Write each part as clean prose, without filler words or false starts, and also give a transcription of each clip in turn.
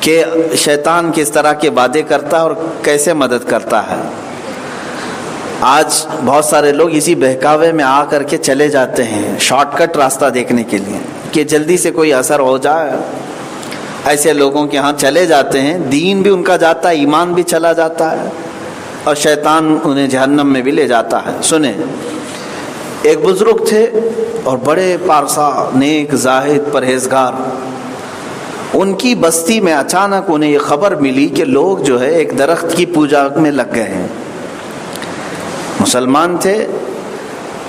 کہ شیطان کس طرح کے وعدے کرتا ہے اور کیسے مدد کرتا ہے۔ آج بہت سارے لوگ اسی بہکاوے میں آ کر کے چلے جاتے ہیں شارٹ کٹ راستہ دیکھنے کے لیے کہ جلدی سے کوئی اثر ہو جائے، ایسے لوگوں کے ہاں چلے جاتے ہیں، دین بھی ان کا جاتا ہے، ایمان بھی چلا جاتا ہے، اور شیطان انہیں جہنم میں بھی لے جاتا ہے۔ سنیں، ایک بزرگ تھے اور بڑے پارسا، نیک، زاہد، پرہیزگار۔ ان کی بستی میں اچانک انہیں یہ خبر ملی کہ لوگ جو ہے ایک درخت کی پوجا میں لگ گئے ہیں۔ مسلمان تھے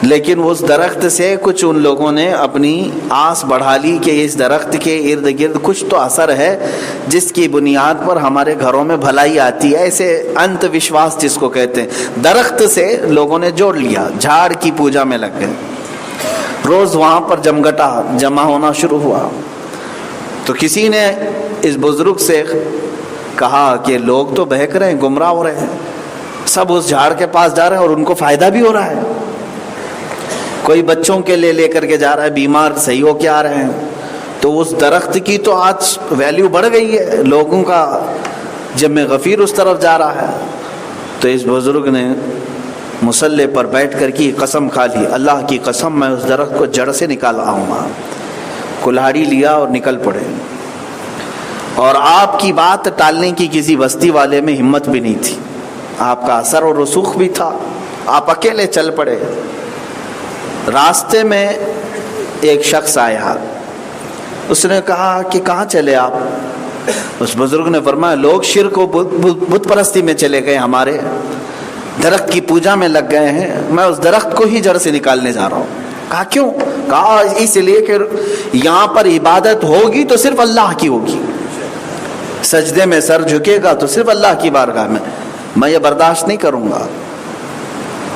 لیکن اس درخت سے کچھ ان لوگوں نے اپنی آس بڑھا لی کہ اس درخت کے ارد گرد کچھ تو اثر ہے جس کی بنیاد پر ہمارے گھروں میں بھلائی آتی ہے، ایسے انت وشواس جس کو کہتے ہیں، درخت سے لوگوں نے جوڑ لیا، جھاڑ کی پوجا میں لگ گئے۔ روز وہاں پر جمگٹا جمع ہونا شروع ہوا تو کسی نے اس بزرگ سے کہا کہ لوگ تو بہک رہے ہیں، گمراہ ہو رہے ہیں، سب اس جھاڑ کے پاس جا رہے ہیں اور ان کو فائدہ بھی ہو رہا ہے، کوئی بچوں کے لیے لے کر کے جا رہا ہے، بیمار صحیح ہو کے آ رہے ہیں، تو اس درخت کی تو آج ویلیو بڑھ گئی ہے، لوگوں کا جمع غفیر اس طرف جا رہا ہے۔ تو اس بزرگ نے مصلے پر بیٹھ کر کی قسم کھا لی، اللہ کی قسم میں اس درخت کو جڑ سے نکال آؤں گا۔ کلہاڑی لیا اور نکل پڑے، اور آپ کی بات ٹالنے کی کسی بستی والے میں ہمت بھی نہیں تھی، آپ کا اثر اور رسوخ بھی تھا، آپ اکیلے چل پڑے۔ راستے میں ایک شخص آیا، اس نے کہا کہ کہاں چلے آپ؟ اس بزرگ نے فرمایا لوگ شرک و بت پرستی میں چلے گئے، ہمارے درخت کی پوجا میں لگ گئے ہیں، میں اس درخت کو ہی جڑ سے نکالنے جا رہا ہوں۔ کہا کیوں؟ کہا اس لیے کہ یہاں پر عبادت ہوگی تو صرف اللہ کی ہوگی، سجدے میں سر جھکے گا تو صرف اللہ کی بارگاہ میں یہ برداشت نہیں کروں گا۔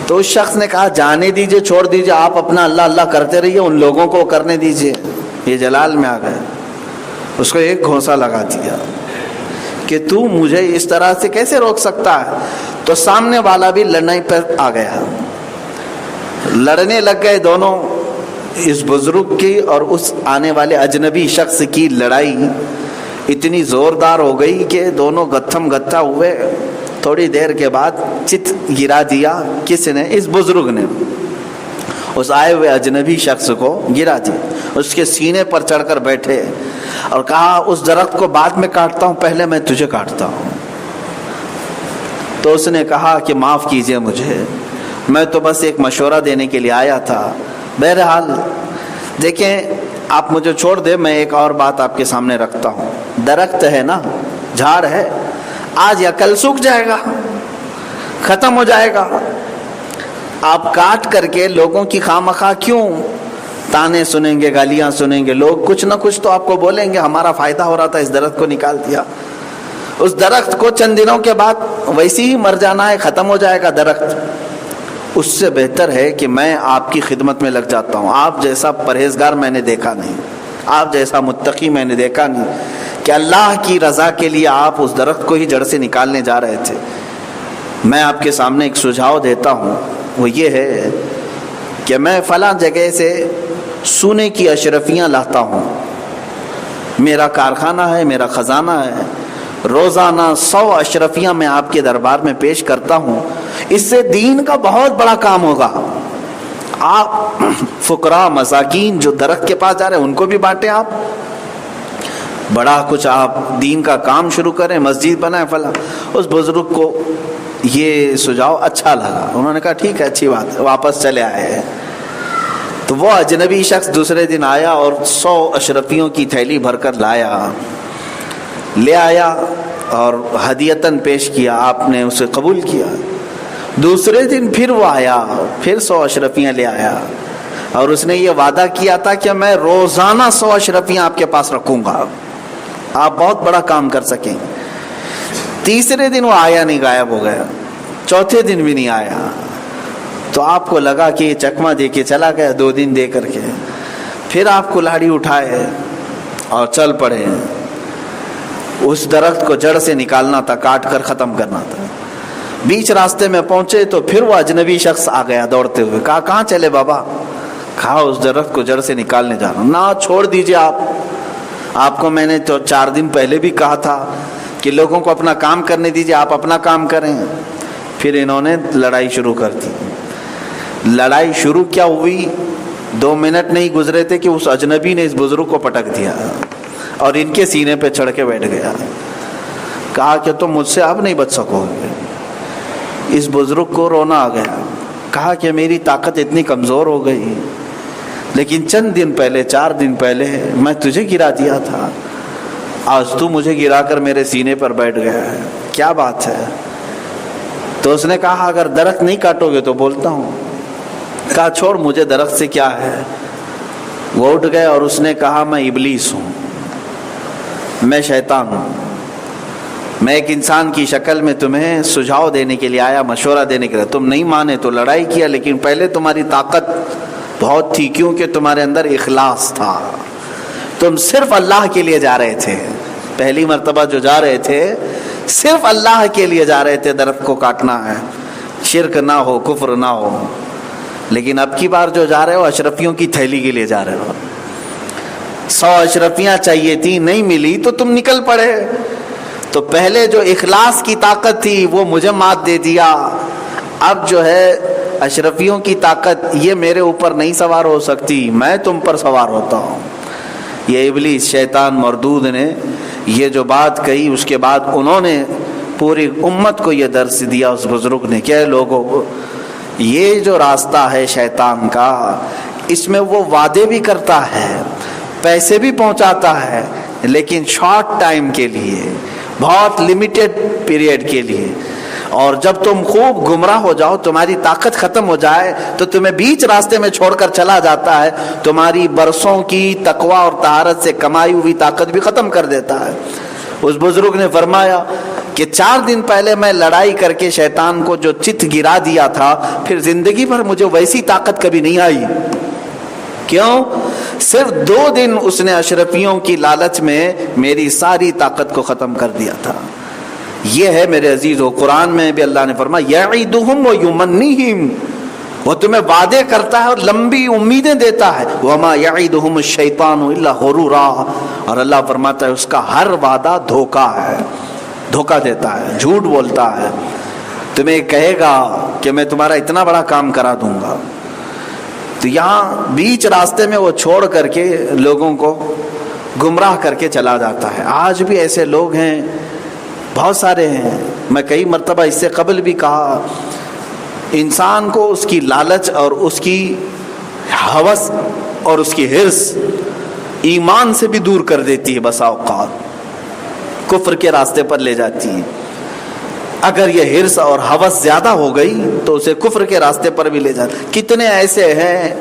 تو اس شخص نے کہا جانے دیجئے، چھوڑ دیجئے، آپ اپنا اللہ اللہ کرتے رہیے، ان لوگوں کو کرنے دیجئے۔ یہ جلال میں آ گئے، اس کو ایک گھونسا لگا دیا کہ تو مجھے اس طرح سے کیسے روک سکتا ہے؟ تو سامنے والا بھی لڑنے پر آ گیا، لڑنے لگ گئے دونوں۔ اس بزرگ کی اور اس آنے والے اجنبی شخص کی لڑائی اتنی زوردار ہو گئی کہ دونوں گتھم گتھا ہوئے۔ تھوڑی دیر کے بعد چت گرا دیا، کس نے؟ اس بزرگ نے اس آئے ہوئے اجنبی شخص کو گرا دیا، اس کے سینے پر چڑھ کر بیٹھے اور کہا اس درخت کو بعد میں کاٹتا ہوں، پہلے میں تجھے کاٹتا ہوں۔ تو اس نے کہا کہ معاف کیجئے مجھے، میں تو بس ایک مشورہ دینے کے لیے آیا تھا۔ بہرحال دیکھیں، آپ مجھے چھوڑ دیں، میں ایک اور بات آپ کے سامنے رکھتا ہوں۔ درخت ہے نا، جھاڑ ہے، آج یا کل سوکھ جائے گا، ختم ہو جائے گا۔ آپ کاٹ کر کے لوگوں کی خواہ کیوں تانے سنیں گے، گالیاں سنیں گے، لوگ کچھ نہ کچھ تو آپ کو بولیں گے، ہمارا فائدہ ہو رہا تھا اس درخت کو نکال دیا۔ اس درخت کو چند دنوں کے بعد ویسے ہی مر جانا ہے، ختم ہو جائے گا درخت۔ اس سے بہتر ہے کہ میں آپ کی خدمت میں لگ جاتا ہوں۔ آپ جیسا پرہیزگار میں نے دیکھا نہیں، آپ جیسا متقی میں نے دیکھا نہیں کہ اللہ کی رضا کے لیے آپ اس درخت کو ہی جڑ سے نکالنے جا رہے تھے۔ میں آپ کے سامنے ایک سجھاؤ دیتا ہوں، وہ یہ ہے کہ میں فلاں جگہ سے سونے کی اشرفیاں لاتا ہوں، میرا کارخانہ ہے، میرا خزانہ ہے، روزانہ 100 اشرفیاں میں آپ کے دربار میں پیش کرتا ہوں، اس سے دین کا بہت بڑا کام ہوگا۔ آپ فقراء مساکین جو درخت کے پاس جا رہے ہیں ان کو بھی بانٹیں، آپ بڑا کچھ آپ دین کا کام شروع کریں، مسجد بنائیں فلاں۔ اس بزرگ کو یہ سجھاؤ اچھا لگا، انہوں نے کہا ٹھیک ہے، اچھی بات ہے، واپس چلے آئے ہیں۔ تو وہ اجنبی شخص دوسرے دن آیا اور 100 اشرفیوں کی تھیلی بھر کر لے آیا اور ہدیتاً پیش کیا، آپ نے اسے قبول کیا۔ دوسرے دن پھر وہ آیا، پھر 100 اشرفیاں لے آیا، اور اس نے یہ وعدہ کیا تھا کہ میں روزانہ 100 اشرفیاں آپ کے پاس رکھوں گا، آپ بہت بڑا کام کر سکیں۔ تیسرے دن وہ آیا نہیں، غائب ہو گیا۔ چوتھے دن بھی نہیں آیا، تو آپ کو لگا کہ یہ چکمہ دے کے چلا گیا، 2 دن دے کر کے۔ پھر آپ کلاڑی اٹھائے اور چل پڑے، اس درخت کو جڑ سے نکالنا تھا، کاٹ کر ختم کرنا تھا۔ بیچ راستے میں پہنچے تو پھر وہ اجنبی شخص آ گیا دوڑتے ہوئے، کہا کہاں چلے بابا؟ کہا اس درخت کو جڑ سے نکالنے جا رہا ہوں۔ نہ، چھوڑ دیجئے آپ، آپ کو میں نے تو 4 دن پہلے بھی کہا تھا کہ لوگوں کو اپنا کام کرنے دیجیے، آپ اپنا کام کریں۔ پھر انہوں نے لڑائی شروع کر دی۔ لڑائی شروع کیا ہوئی، 2 منٹ نہیں گزرے تھے کہ اس اجنبی نے اس بزرگ کو پٹک دیا اور ان کے سینے پہ چڑھ کے بیٹھ گیا۔ کہا کہ تم مجھ سے اب نہیں بچ سکو گے۔ اس بزرگ کو رونا آ گیا، کہا کہ میری طاقت اتنی کمزور ہو گئی، لیکن چند دن پہلے 4 دن پہلے میں تجھے گرا دیا تھا، آج تو مجھے گرا کر میرے سینے پر بیٹھ گیا ہے، کیا بات ہے؟ تو اس نے کہا اگر درخت نہیں کاٹو گے تو بولتا ہوں۔ کہا چھوڑ مجھے درخت سے کیا ہے۔ وہ اٹھ گئے اور اس نے کہا میں ابلیس ہوں، میں شیطان ہوں، میں ایک انسان کی شکل میں تمہیں سجھاؤ دینے کے لیے آیا، مشورہ دینے کے لیے۔ تم نہیں مانے تو لڑائی کیا، لیکن پہلے تمہاری طاقت بہت تھی کیونکہ تمہارے اندر اخلاص تھا، تم صرف اللہ کے لیے جا رہے تھے۔ پہلی مرتبہ جو جا رہے تھے صرف اللہ کے لیے جا رہے تھے، درخت کو کاٹنا ہے، شرک نہ ہو، کفر نہ ہو۔ لیکن اب کی بار جو جا رہے ہو اشرفیوں کی تھیلی کے لیے جا رہے ہو۔ 100 اشرفیاں چاہیے تھی، نہیں ملی تو تم نکل پڑے۔ تو پہلے جو اخلاص کی طاقت تھی وہ مجھے مات دے دیا، اب جو ہے اشرفیوں کی طاقت یہ میرے اوپر نہیں سوار ہو سکتی، میں تم پر سوار ہوتا ہوں۔ یہ ابلیس شیطان مردود نے یہ جو بات کہی، اس کے بعد انہوں نے پوری امت کو یہ درس دیا اس بزرگ نے کہ لوگوں، یہ جو راستہ ہے شیطان کا، اس میں وہ وعدے بھی کرتا ہے، پیسے بھی پہنچاتا ہے، لیکن شارٹ ٹائم کے لیے، بہت لمیٹڈ پیریڈ کے لیے۔ اور جب تم خوب گمراہ ہو جاؤ، تمہاری طاقت ختم ہو جائے تو تمہیں بیچ راستے میں چھوڑ کر چلا جاتا ہے، تمہاری برسوں کی تقوی اور طہارت سے کمائی ہوئی طاقت بھی ختم کر دیتا ہے۔ اس بزرگ نے فرمایا کہ 4 دن پہلے میں لڑائی کر کے شیطان کو جو چت گرا دیا تھا، پھر زندگی بھر مجھے ویسی طاقت کبھی نہیں آئی۔ کیوں؟ صرف 2 دن اس نے اشرفیوں کی لالچ میں میری ساری طاقت کو ختم کر دیا تھا۔ یہ ہے میرے عزیزو، قرآن میں بھی اللہ نے فرمایا یعدہم ویمنیہم، وہ تمہیں وعدے کرتا ہے اور لمبی امیدیں دیتا ہے، وما یعدہم الشیطان الا غرورا، اور اللہ فرماتا ہے اس کا ہر وعدہ دھوکا ہے، دھوکا دیتا ہے، جھوٹ بولتا ہے۔ تمہیں کہے گا کہ میں تمہارا اتنا بڑا کام کرا دوں گا، تو یہاں بیچ راستے میں وہ چھوڑ کر کے لوگوں کو گمراہ کر کے چلا جاتا ہے۔ آج بھی ایسے لوگ ہیں، بہت سارے ہیں۔ میں کئی مرتبہ اس سے قبل بھی کہا، انسان کو اس کی لالچ اور اس کی ہوس اور اس کی حرص ایمان سے بھی دور کر دیتی ہے، بسا اوقات کفر کے راستے پر لے جاتی ہے۔ اگر یہ حرص اور ہوس زیادہ ہو گئی تو اسے کفر کے راستے پر بھی لے جاتی۔ کتنے ایسے ہیں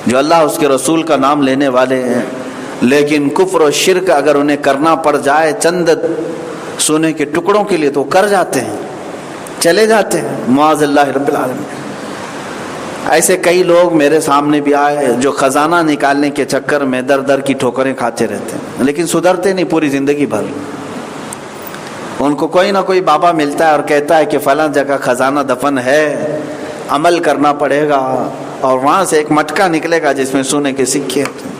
جو اللہ اس کے رسول کا نام لینے والے ہیں، لیکن کفر و شرک اگر انہیں کرنا پڑ جائے چند سونے کے ٹکڑوں کے لیے تو کر جاتے ہیں، چلے جاتے ہیں، معاذ اللہ رب العالمین۔ ایسے کئی لوگ میرے سامنے بھی آئے جو خزانہ نکالنے کے چکر میں در در کی ٹھوکریں کھاتے رہتے ہیں، لیکن سدھرتے نہیں پوری زندگی بھر۔ ان کو کوئی نہ کوئی بابا ملتا ہے اور کہتا ہے کہ فلاں جگہ خزانہ دفن ہے، عمل کرنا پڑے گا، اور وہاں سے ایک مٹکا نکلے گا جس میں سونے کے سکے ہیں۔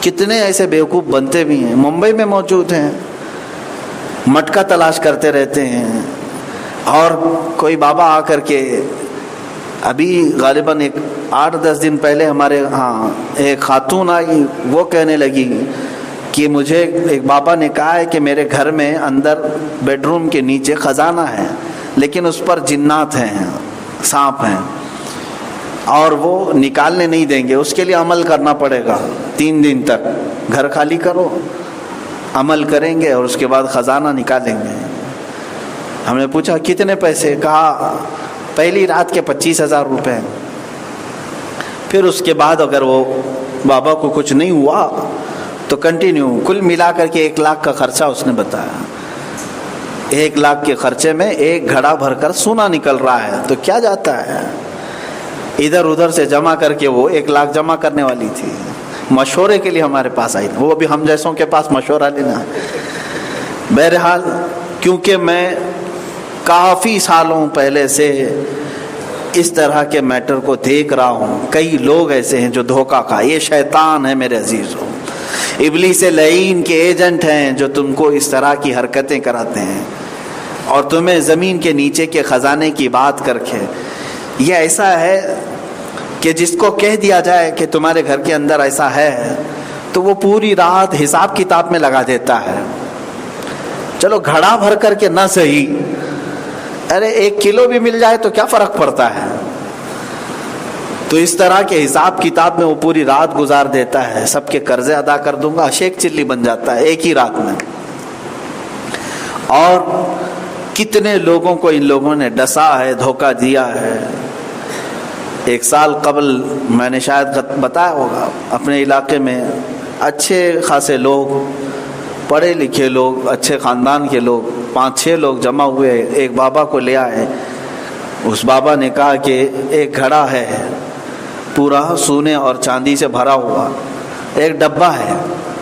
کتنے ایسے بیوقوف بنتے بھی ہیں، ممبئی میں موجود ہیں، مٹکا تلاش کرتے رہتے ہیں۔ اور کوئی بابا آ کر کے، ابھی غالباً 8-10 دن پہلے ہمارے ہاں ایک خاتون آئی، وہ کہنے لگی کہ مجھے ایک بابا نے کہا ہے کہ میرے گھر میں اندر بیڈ روم کے نیچے خزانہ ہے، لیکن اس پر جنات ہیں، سانپ ہیں، اور وہ نکالنے نہیں دیں گے، اس کے لیے عمل کرنا پڑے گا 3 دن تک، گھر خالی کرو، عمل کریں گے اور اس کے بعد خزانہ نکالیں گے۔ ہم نے پوچھا کتنے پیسے؟ کہا پہلی رات کے 25,000 روپے، پھر اس کے بعد اگر وہ بابا کو کچھ نہیں ہوا تو کنٹینیو، کل ملا کر کے 1 لاکھ کا خرچہ اس نے بتایا۔ 1 لاکھ کے خرچے میں 1 گھڑا بھر کر سونا نکل رہا ہے، تو کیا جاتا ہے؟ ادھر ادھر سے جمع کر کے وہ 1 لاکھ جمع کرنے والی تھی، مشورے کے لیے ہمارے پاس آئی تھی، وہ بھی ہم جیسوں کے پاس مشورہ لینا۔ بہرحال کیونکہ میں کافی سالوں پہلے سے اس طرح کے میٹر کو دیکھ رہا ہوں، کئی لوگ ایسے ہیں جو دھوکہ کھا، یہ شیطان ہے میرے عزیزوں۔ ابلیس لعین کے ایجنٹ ہیں جو تم کو اس طرح کی حرکتیں کراتے ہیں اور تمہیں زمین کے نیچے کے خزانے کی بات کر کے، یہ ایسا ہے کہ جس کو کہہ دیا جائے کہ تمہارے گھر کے اندر ایسا ہے تو وہ پوری رات حساب کتاب میں لگا دیتا ہے. چلو گھڑا بھر کر کے نہ صحیح، ارے 1 کلو بھی مل جائے تو کیا فرق پڑتا ہے. تو اس طرح کے حساب کتاب میں وہ پوری رات گزار دیتا ہے. سب کے قرضے ادا کر دوں گا، شیخ چلی بن جاتا ہے ایک ہی رات میں. اور کتنے لوگوں کو ان لوگوں نے ڈسا ہے، دھوکہ دیا ہے. 1 سال قبل میں نے شاید بتایا ہوگا، اپنے علاقے میں اچھے خاصے لوگ، پڑھے لکھے لوگ، اچھے خاندان کے لوگ 5-6 لوگ جمع ہوئے، ایک بابا کو لے آئے. اس بابا نے کہا کہ ایک گھڑا ہے پورا سونے اور چاندی سے بھرا ہوا، ایک ڈبہ ہے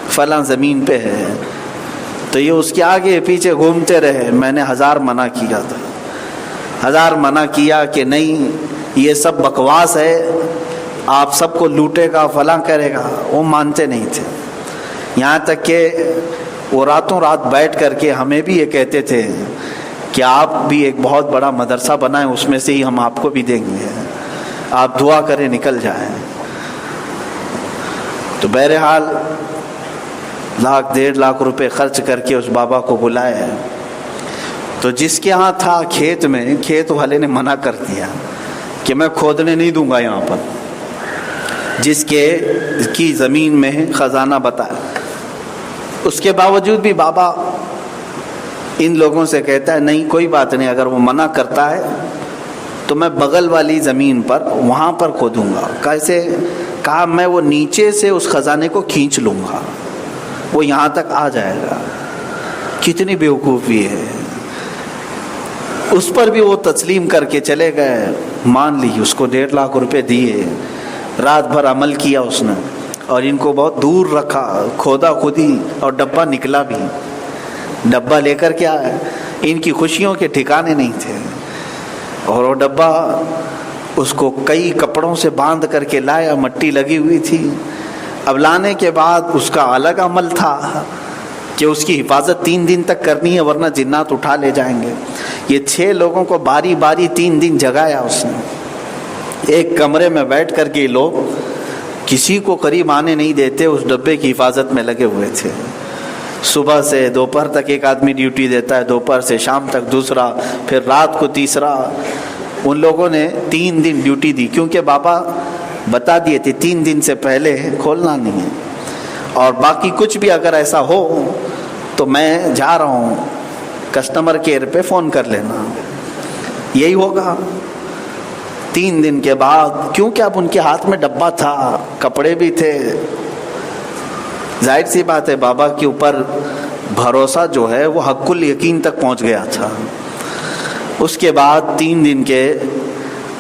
فلاں زمین پہ ہے. تو یہ اس کے آگے پیچھے گھومتے رہے. میں نے 1000 منع کیا تھا، 1000 منع کیا کہ نہیں یہ سب بکواس ہے، آپ سب کو لوٹے گا، فلاں کرے گا. وہ مانتے نہیں تھے. یہاں تک کہ وہ راتوں رات بیٹھ کر کے ہمیں بھی یہ کہتے تھے کہ آپ بھی ایک بہت بڑا مدرسہ بنائیں، اس میں سے ہی ہم آپ کو بھی دیں گے، آپ دعا کریں نکل جائیں. تو بہرحال 1-1.5 لاکھ روپے خرچ کر کے اس بابا کو بلائے. تو جس کے ہاں تھا کھیت میں، کھیت والے نے منع کر دیا کہ میں کھودنے نہیں دوں گا یہاں پر، جس کی زمین میں خزانہ بتایا. اس کے باوجود بھی بابا ان لوگوں سے کہتا ہے نہیں کوئی بات نہیں، اگر وہ منع کرتا ہے تو میں بغل والی زمین پر وہاں پر کھودوں گا. کیسے؟ کہا میں وہ نیچے سے اس خزانے کو کھینچ لوں گا، وہ یہاں تک آ جائے گا. کتنی بیوقوفی ہے. اس پر بھی وہ تسلیم کر کے چلے گئے، مان لی. اس کو 1.5 لاکھ روپے دیے. رات بھر عمل کیا اس نے اور ان کو بہت دور رکھا، کھودا خودی، اور ڈبہ نکلا بھی. ڈبہ لے کر کے آئے. ان کی خوشیوں کے ٹھکانے نہیں تھے. اور وہ ڈبہ اس کو کئی کپڑوں سے باندھ کر کے لایا، مٹی لگی ہوئی تھی. اب لانے کے بعد اس کا الگ عمل تھا کہ اس کی حفاظت 3 دن تک کرنی ہے ورنہ جنات اٹھا لے جائیں گے. یہ 6 لوگوں کو باری باری 3 دن جگایا اس نے. ایک کمرے میں بیٹھ کر کے لوگ کسی کو قریب آنے نہیں دیتے، اس ڈبے کی حفاظت میں لگے ہوئے تھے. صبح سے دوپہر تک ایک آدمی ڈیوٹی دیتا ہے، دوپہر سے شام تک دوسرا، پھر رات کو تیسرا. ان لوگوں نے 3 دن ڈیوٹی دی کیونکہ بابا بتا دیے تھے 3 دن سے پہلے کھولنا نہیں ہے، اور باقی کچھ بھی اگر ایسا ہو تو میں جا رہا ہوں، کسٹمر کیئر پہ فون کر لینا. یہی ہوگا. 3 دن کے بعد، کیونکہ اب ان کے ہاتھ میں ڈبہ تھا، کپڑے بھی تھے، ظاہر سی بات ہے بابا کے اوپر بھروسہ جو ہے وہ حق الیقین تک پہنچ گیا تھا. اس کے بعد 3 دن کے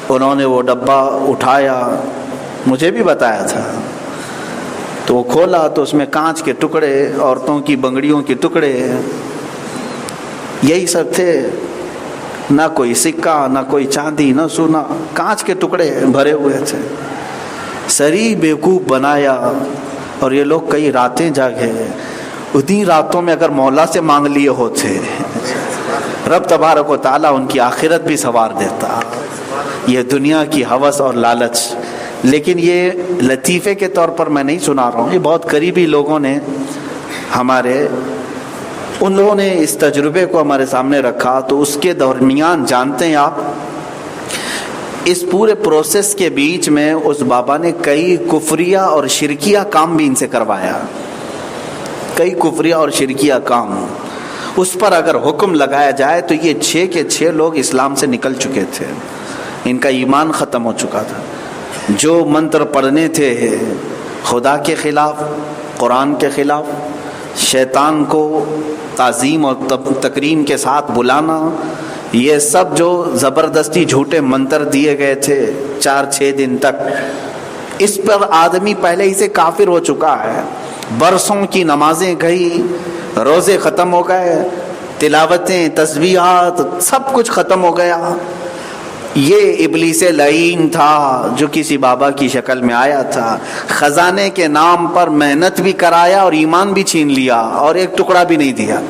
انہوں نے وہ ڈبہ اٹھایا، مجھے بھی بتایا تھا. تو وہ کھولا تو اس میں کانچ کے ٹکڑے، عورتوں کی بنگڑیوں کے ٹکڑے، یہی سب تھے. نہ کوئی سکہ، نہ کوئی چاندی، نہ سونا، کانچ کے ٹکڑے بھرے ہوئے تھے. سری بیوقوف بنایا. اور یہ لوگ کئی راتیں جاگے. اتنی راتوں میں اگر مولا سے مانگ لیے ہوتے رب تبارک و تعالیٰ ان کی آخرت بھی سنوار دیتا. یہ دنیا کی ہوس اور لالچ. لیکن یہ لطیفے کے طور پر میں نہیں سنا رہا ہوں، یہ بہت قریبی لوگوں نے ہمارے، ان لوگوں نے اس تجربے کو ہمارے سامنے رکھا. تو اس کے درمیان جانتے ہیں آپ، اس پورے پروسیس کے بیچ میں اس بابا نے کئی کفریہ اور شرکیہ کام بھی ان سے کروایا. کئی کفریہ اور شرکیہ کام اس پر اگر حکم لگایا جائے تو یہ 6 کے 6 لوگ اسلام سے نکل چکے تھے. ان کا ایمان ختم ہو چکا تھا. جو منتر پڑھنے تھے خدا کے خلاف، قرآن کے خلاف، شیطان کو تعظیم اور تکریم کے ساتھ بلانا، یہ سب جو زبردستی جھوٹے منتر دیے گئے تھے 4-6 دن تک، اس پر آدمی پہلے ہی سے کافر ہو چکا ہے. برسوں کی نمازیں گئی، روزے ختم ہو گئے، تلاوتیں، تسبیحات، سب کچھ ختم ہو گیا. یہ ابلیس لعین تھا جو کسی بابا کی شکل میں آیا تھا، خزانے کے نام پر محنت بھی کرایا اور ایمان بھی چھین لیا اور ایک ٹکڑا بھی نہیں دیا۔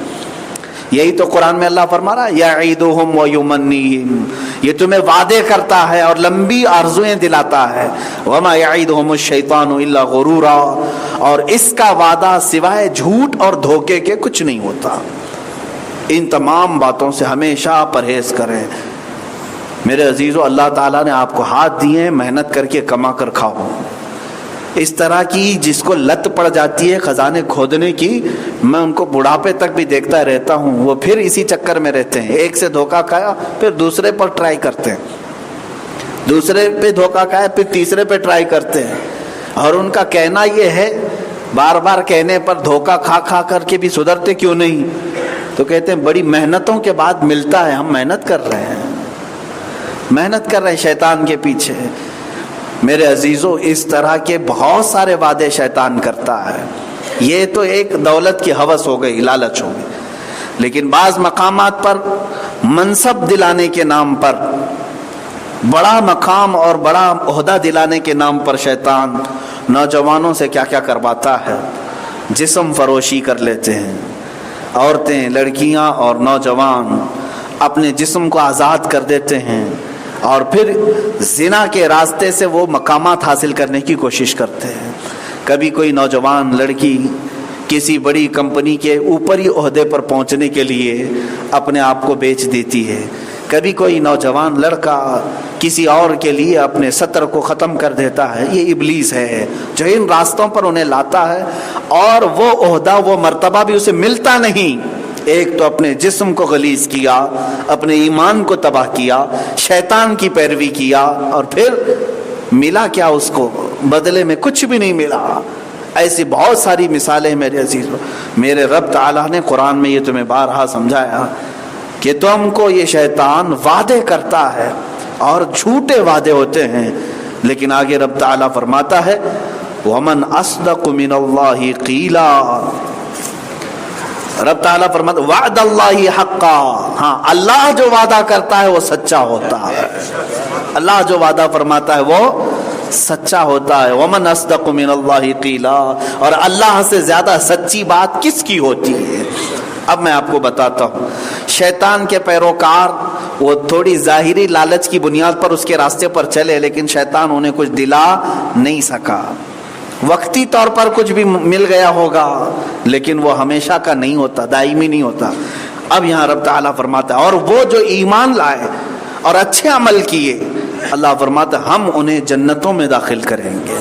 یہی تو قرآن میں اللہ فرما رہا ہے یعیدہم ویمنیہم، یہ تمہیں وعدے کرتا ہے اور لمبی آرزویں دلاتا ہے، وما یعیدہم الشیطان الا غرورا، اور اس کا وعدہ سوائے جھوٹ اور دھوکے کے کچھ نہیں ہوتا۔ ان تمام باتوں سے ہمیشہ پرہیز کریں۔ میرے عزیزو، اللہ تعالیٰ نے آپ کو ہاتھ دیے ہیں، محنت کر کے کما کر کھاؤ۔ اس طرح کی جس کو لت پڑ جاتی ہے خزانے کھودنے کی، میں ان کو بڑھاپے تک بھی دیکھتا رہتا ہوں، وہ پھر اسی چکر میں رہتے ہیں، ایک سے دھوکہ کھایا پھر دوسرے پر ٹرائی کرتے ہیں، دوسرے پہ دھوکہ کھایا پھر تیسرے پہ ٹرائی کرتے ہیں، اور ان کا کہنا یہ ہے، بار بار کہنے پر دھوکہ کھا کھا کر کے بھی سدھرتے کیوں نہیں؟ تو کہتے ہیں بڑی محنتوں کے بعد ملتا ہے، ہم محنت کر رہے ہیں، محنت کر رہے ہیں شیطان کے پیچھے۔ میرے عزیزو، اس طرح کے بہت سارے وعدے شیطان کرتا ہے۔ یہ تو ایک دولت کی ہوس ہو گئی، لالچ ہو گئی، لیکن بعض مقامات پر منصب دلانے کے نام پر، بڑا مقام اور بڑا عہدہ دلانے کے نام پر شیطان نوجوانوں سے کیا کیا کرواتا ہے۔ جسم فروشی کر لیتے ہیں، عورتیں، لڑکیاں اور نوجوان اپنے جسم کو آزاد کر دیتے ہیں، اور پھر زنا کے راستے سے وہ مقامات حاصل کرنے کی کوشش کرتے ہیں۔ کبھی کوئی نوجوان لڑکی کسی بڑی کمپنی کے اوپری عہدے پر پہنچنے کے لیے اپنے آپ کو بیچ دیتی ہے، کبھی کوئی نوجوان لڑکا کسی اور کے لیے اپنے سطر کو ختم کر دیتا ہے۔ یہ ابلیس ہے جو ان راستوں پر انہیں لاتا ہے، اور وہ عہدہ، وہ مرتبہ بھی اسے ملتا نہیں۔ ایک تو اپنے جسم کو غلیظ کیا، اپنے ایمان کو تباہ کیا، شیطان کی پیروی کیا، اور پھر ملا کیا اس کو؟ بدلے میں کچھ بھی نہیں ملا۔ ایسی بہت ساری مثالیں میرے عزیزو۔ میرے رب تعالیٰ نے قرآن میں یہ تمہیں بارہا سمجھایا کہ تم کو یہ شیطان وعدے کرتا ہے اور جھوٹے وعدے ہوتے ہیں، لیکن آگے رب تعالیٰ فرماتا ہے وَمَنْ أَصْدَقُ مِنَ اللَّهِ قِيلًا۔ رب تعالیٰ فرماتا وعد اللہ حقا، ہاں اللہ جو وعدہ کرتا ہے وہ سچا ہوتا ہے، اللہ جو وعدہ فرماتا ہے وہ سچا ہوتا ہے۔ ومن اصدق من اللہ قیلا، اور اللہ سے زیادہ سچی بات کس کی ہوتی ہے؟ اب میں آپ کو بتاتا ہوں، شیطان کے پیروکار وہ تھوڑی ظاہری لالچ کی بنیاد پر اس کے راستے پر چلے، لیکن شیطان انہیں کچھ دلا نہیں سکا۔ وقتی طور پر کچھ بھی مل گیا ہوگا، لیکن وہ ہمیشہ کا نہیں ہوتا، دائمی نہیں ہوتا۔ اب یہاں رب تعالیٰ فرماتا ہے اور وہ جو ایمان لائے اور اچھے عمل کیے، اللہ فرماتا ہے ہم انہیں جنتوں میں داخل کریں گے،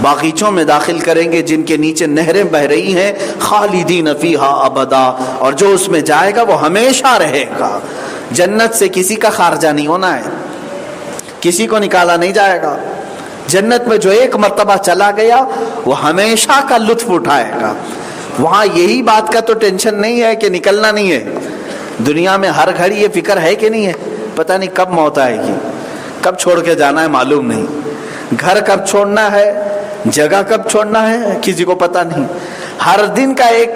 باغیچوں میں داخل کریں گے جن کے نیچے نہریں بہ رہی ہیں، خالدین فیہا ابدا، اور جو اس میں جائے گا وہ ہمیشہ رہے گا۔ جنت سے کسی کا خارجہ نہیں ہونا ہے، کسی کو نکالا نہیں جائے گا۔ جنت میں جو ایک مرتبہ چلا گیا وہ ہمیشہ کا لطف اٹھائے گا۔ وہاں یہی بات کا تو ٹینشن نہیں ہے کہ نکلنا نہیں ہے۔ دنیا میں ہر گھڑی یہ فکر ہے کہ نہیں ہے، پتہ نہیں کب موت آئے گی، کب چھوڑ کے جانا ہے معلوم نہیں، گھر کب چھوڑنا ہے، جگہ کب چھوڑنا ہے، کسی کو پتہ نہیں۔ ہر دن کا ایک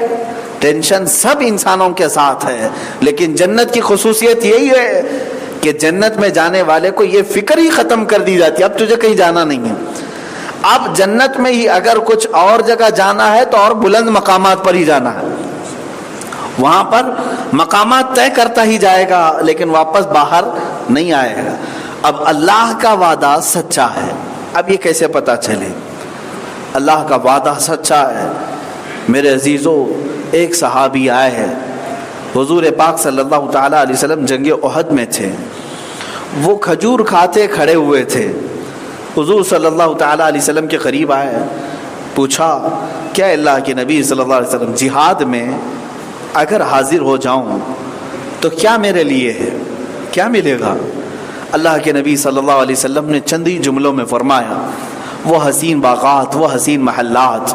ٹینشن سب انسانوں کے ساتھ ہے، لیکن جنت کی خصوصیت یہی ہے کہ جنت میں جانے والے کو یہ فکر ہی ختم کر دی جاتی ہے، اب تجھے کہیں جانا نہیں ہے۔ اب جنت میں ہی اگر کچھ اور جگہ جانا ہے تو اور بلند مقامات پر ہی جانا ہے، وہاں پر مقامات طے کرتا ہی جائے گا، لیکن واپس باہر نہیں آئے گا۔ اب اللہ کا وعدہ سچا ہے، اب یہ کیسے پتا چلے؟ اللہ کا وعدہ سچا ہے۔ میرے عزیزو، ایک صحابی آئے ہیں، حضور پاک صلی اللہ تعالیٰ علیہ وسلم جنگ احد میں تھے، وہ کھجور کھاتے کھڑے ہوئے تھے، حضور صلی اللہ تعالیٰ علیہ وسلم کے قریب آئے، پوچھا کیا اللہ کے نبی صلی اللہ علیہ وسلم، جہاد میں اگر حاضر ہو جاؤں تو کیا میرے لیے ہے، کیا ملے گا؟ اللہ کے نبی صلی اللہ علیہ وسلم نے چند ہی جملوں میں فرمایا، وہ حسین باغات، وہ حسین محلات،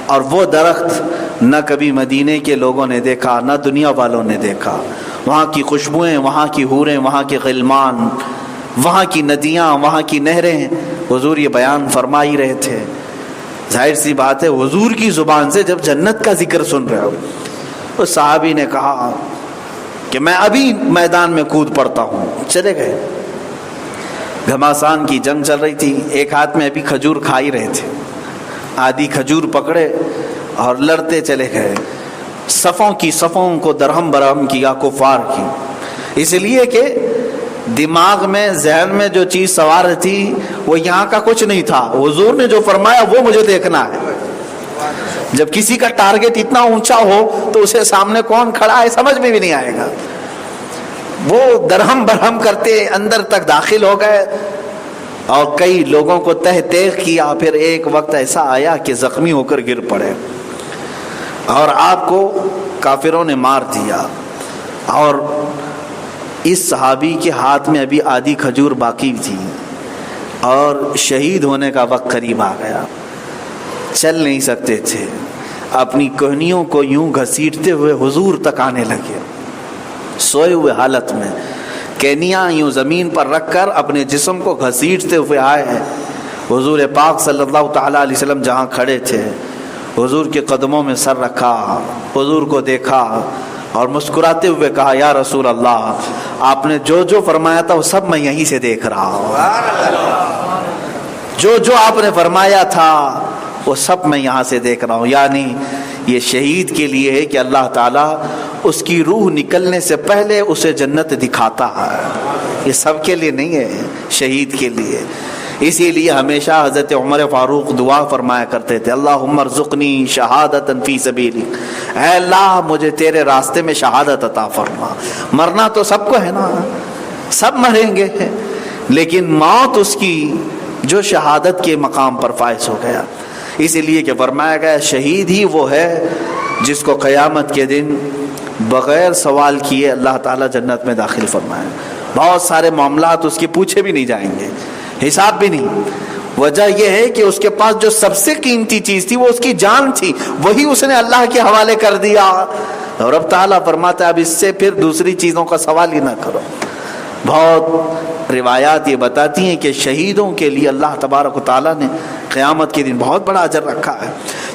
اور وہ درخت نہ کبھی مدینے کے لوگوں نے دیکھا، نہ دنیا والوں نے دیکھا۔ وہاں کی خوشبوئیں، وہاں کی حوریں، وہاں کے غلمان، وہاں کی ندیاں، وہاں کی نہریں، حضور یہ بیان فرما ہی رہے تھے۔ ظاہر سی بات ہے حضور کی زبان سے جب جنت کا ذکر سن رہے ہو، اس صحابی نے کہا کہ میں ابھی میدان میں کود پڑتا ہوں، چلے گئے۔ گھماسان کی جنگ چل رہی تھی، ایک ہاتھ میں ابھی کھجور کھا ہی رہے تھے، آدھی کھجور پکڑے اور لڑتے چلے گئے، صفوں کی صفوں کو درہم برہم کیا کفار کی، اس لیے کہ دماغ میں ذہن میں جو چیز سوار تھی وہ یہاں کا کچھ نہیں تھا، حضور نے جو فرمایا وہ مجھے دیکھنا ہے۔ جب کسی کا ٹارگٹ اتنا اونچا ہو تو اسے سامنے کون کھڑا ہے سمجھ میں بھی نہیں آئے گا۔ وہ درہم برہم کرتے اندر تک داخل ہو گئے اور کئی لوگوں کو تہ تیغ کیا، پھر ایک وقت ایسا آیا کہ زخمی ہو کر گر پڑے اور آپ کو کافروں نے مار دیا، اور اس صحابی کے ہاتھ میں ابھی آدھی کھجور باقی تھی اور شہید ہونے کا وقت قریب آ گیا، چل نہیں سکتے تھے، اپنی کوہنیوں کو یوں گھسیٹتے ہوئے حضور تک آنے لگے، سوئے ہوئے حالت میں کینیاں یوں زمین پر رکھ کر اپنے جسم کو گھسیٹتے ہوئے آئے ہیں۔ حضور پاک صلی اللہ تعالیٰ علیہ وسلم جہاں کھڑے تھے، حضور کے قدموں میں سر رکھا، حضور کو دیکھا اور مسکراتے ہوئے کہا، یا رسول اللہ، آپ نے جو جو فرمایا تھا وہ سب میں یہیں سے دیکھ رہا ہوں، جو جو آپ نے فرمایا تھا وہ سب میں یہاں سے دیکھ رہا ہوں۔ یعنی یہ شہید کے لیے ہے کہ اللہ تعالیٰ اس کی روح نکلنے سے پہلے اسے جنت دکھاتا ہے، یہ سب کے لیے نہیں ہے، شہید کے لیے۔ اسی لیے ہمیشہ حضرت عمر فاروق دعا فرمایا کرتے تھے، اللہم ارزقنی شہادتا فی سبیلک، اے اللہ مجھے تیرے راستے میں شہادت عطا فرما۔ مرنا تو سب کو ہے نا، سب مریں گے، لیکن موت اس کی جو شہادت کے مقام پر فائز ہو گیا، اسی لیے کہ فرمایا گیا شہید ہی وہ ہے جس کو قیامت کے دن بغیر سوال کیے اللہ تعالیٰ جنت میں داخل فرمائے۔ بہت سارے معاملات اس کے پوچھے بھی نہیں جائیں گے، حساب بھی نہیں۔ وجہ یہ ہے کہ اس کے پاس جو سب سے قیمتی چیز تھی وہ اس کی جان تھی، وہی اس نے اللہ کے حوالے کر دیا، اور رب تعالیٰ فرماتا ہے اب اس سے پھر دوسری چیزوں کا سوال ہی نہ کرو۔ بہت روایات یہ بتاتی ہیں کہ شہیدوں کے لیے اللہ تبارک و تعالیٰ نے قیامت کے دن بہت بڑا اجر رکھا ہے۔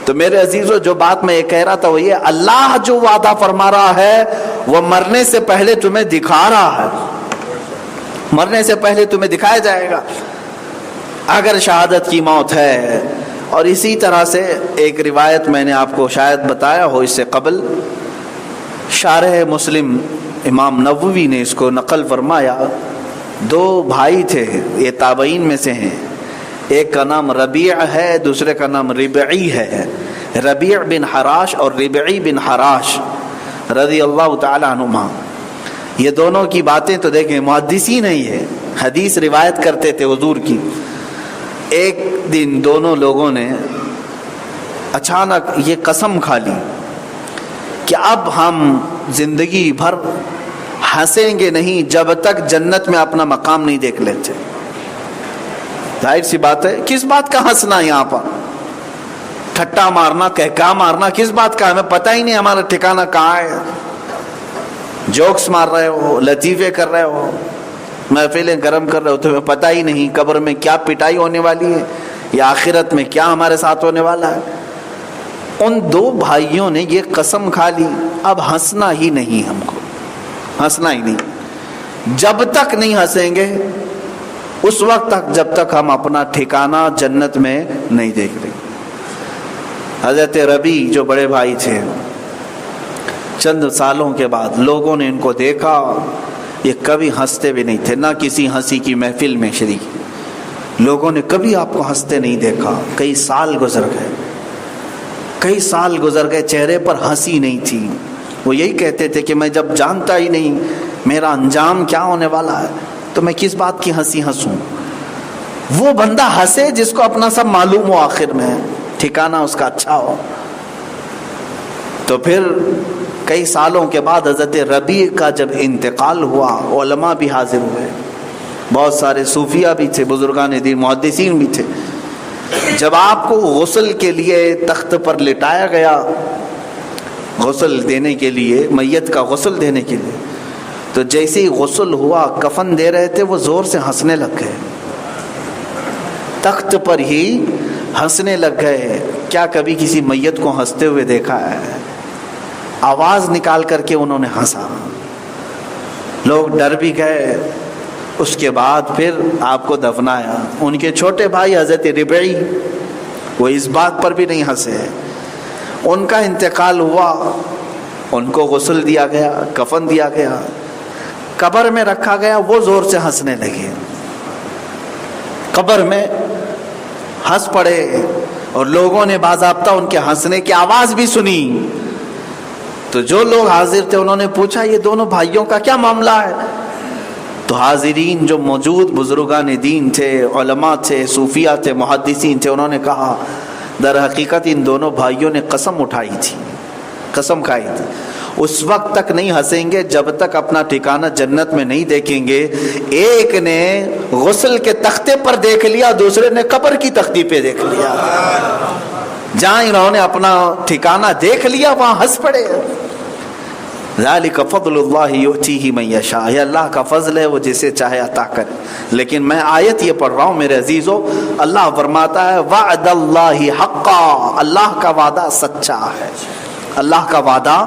تو میرے عزیزو، جو بات میں یہ کہہ رہا تھا وہ یہ، اللہ جو وعدہ فرما رہا ہے وہ مرنے سے پہلے تمہیں دکھا رہا ہے، مرنے سے پہلے تمہیں دکھایا جائے گا اگر شہادت کی موت ہے۔ اور اسی طرح سے ایک روایت میں نے آپ کو شاید بتایا ہو اس سے قبل، شارح مسلم امام نووی نے اس کو نقل فرمایا، دو بھائی تھے، یہ تابعین میں سے ہیں، ایک کا نام ربیع ہے، دوسرے کا نام ربعی ہے، ربیع بن حراش اور ربعی بن حراش رضی اللہ تعالی عنہما۔ یہ دونوں کی باتیں تو دیکھیں، محدثین ہیں، یہ حدیث روایت کرتے تھے حضور کی۔ ایک دن دونوں لوگوں نے اچانک یہ قسم کھا لی کہ اب ہم زندگی بھر ہنسیں گے نہیں جب تک جنت میں اپنا مقام نہیں دیکھ لیتے۔ ظاہر سی بات ہے، کس بات کا ہنسنا یہاں پر، ٹھٹا مارنا، کہکا مارنا، کس بات کا؟ ہمیں پتہ ہی نہیں ہمارا ٹھکانہ کہاں ہے۔ جوکس مار رہے ہو، لطیفے کر رہے ہو، محفلیں گرم کر رہے ہو، تمہیں پتہ ہی نہیں قبر میں کیا پٹائی ہونے والی ہے یا آخرت میں کیا ہمارے ساتھ ہونے والا ہے۔ ان دو بھائیوں نے یہ قسم کھا لی، اب ہنسنا ہی نہیں، ہم کو ہنسنا ہی نہیں، جب تک نہیں ہنسیں گے اس وقت تک جب تک ہم اپنا ٹھکانہ جنت میں نہیں دیکھ لیں۔ حضرت ربی جو بڑے بھائی تھے، چند سالوں کے بعد لوگوں نے ان کو دیکھا، یہ کبھی ہنستے بھی نہیں تھے، نہ کسی ہنسی کی محفل میں شریک، لوگوں نے کبھی آپ کو ہنستے نہیں دیکھا۔ کئی سال گزر گئے، کئی سال گزر گئے، چہرے پر ہنسی نہیں تھی۔ وہ یہی کہتے تھے کہ میں جب جانتا ہی نہیں میرا انجام کیا ہونے والا ہے تو میں کس بات کی ہنسی ہنسوں۔ وہ بندہ ہنسے جس کو اپنا سب معلوم ہو، آخر میں ٹھکانہ اس کا اچھا ہو۔ تو پھر کئی سالوں کے بعد حضرت ربیع کا جب انتقال ہوا، علماء بھی حاضر ہوئے، بہت سارے صوفیہ بھی تھے، بزرگان دین، محدثین بھی تھے۔ جب آپ کو غسل کے لیے تخت پر لٹایا گیا، غسل دینے کے لیے، میت کا غسل دینے کے لیے، تو جیسے ہی غسل ہوا، کفن دے رہے تھے، وہ زور سے ہنسنے لگ گئے، تخت پر ہی ہنسنے لگ گئے۔ کیا کبھی کسی میت کو ہنستے ہوئے دیکھا ہے؟ آواز نکال کر کے انہوں نے ہنسا، لوگ ڈر بھی گئے اس کے بعد پھر آپ کو دفنایا۔ ان کے چھوٹے بھائی حضرت ربعی وہ اس بات پر بھی نہیں ہنسے، ان کا انتقال ہوا، ان کو غسل دیا گیا، کفن دیا گیا، قبر میں رکھا گیا، وہ زور سے ہنسنے لگے، قبر میں ہنس پڑے، اور لوگوں نے باضابطہ ان کے ہنسنے کی آواز بھی سنی۔ تو جو لوگ حاضر تھے انہوں نے پوچھا یہ دونوں بھائیوں کا کیا معاملہ ہے؟ تو حاضرین جو موجود بزرگان دین تھے، علماء تھے، صوفیہ تھے، محدثین تھے، انہوں نے کہا در حقیقت ان دونوں بھائیوں نے قسم اٹھائی تھی، قسم کھائی تھی، اس وقت تک نہیں ہنسیں گے جب تک اپنا ٹھکانہ جنت میں نہیں دیکھیں گے۔ ایک نے غسل کے تختے پر دیکھ لیا، دوسرے نے قبر کی تختی پہ دیکھ لیا، جہاں انہوں نے اپنا ٹھکانہ دیکھ لیا وہاں ہنس پڑے۔ ذالک فضل اللہ یؤتیہ من یشاء، یہ اللہ کا فضل ہے، وہ جسے چاہے عطا کرے۔ لیکن میں آیت یہ پڑھ رہا ہوں میرے عزیزو، اللہ فرماتا ہے وعد اللہ حقا، اللہ کا وعدہ سچا ہے، اللہ کا وعدہ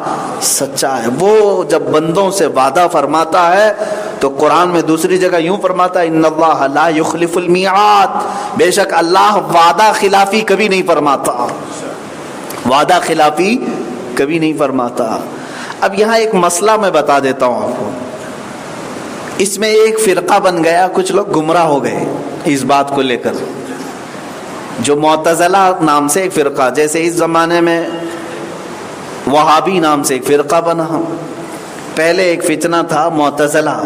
سچا ہے۔ وہ جب بندوں سے وعدہ فرماتا ہے تو قرآن میں دوسری جگہ یوں فرماتا ہے ان اللہ لا یخلف المیعاد، بے شک اللہ وعدہ خلافی کبھی نہیں فرماتا، وعدہ خلافی کبھی نہیں فرماتا۔ اب یہاں ایک مسئلہ میں بتا دیتا ہوں آپ کو، اس میں ایک فرقہ بن گیا، کچھ لوگ گمراہ ہو گئے اس بات کو لے کر، جو معتزلہ نام سے ایک فرقہ، جیسے اس زمانے میں وہابی نام سے ایک فرقہ بنا، پہلے ایک فتنہ تھا معتزلہ،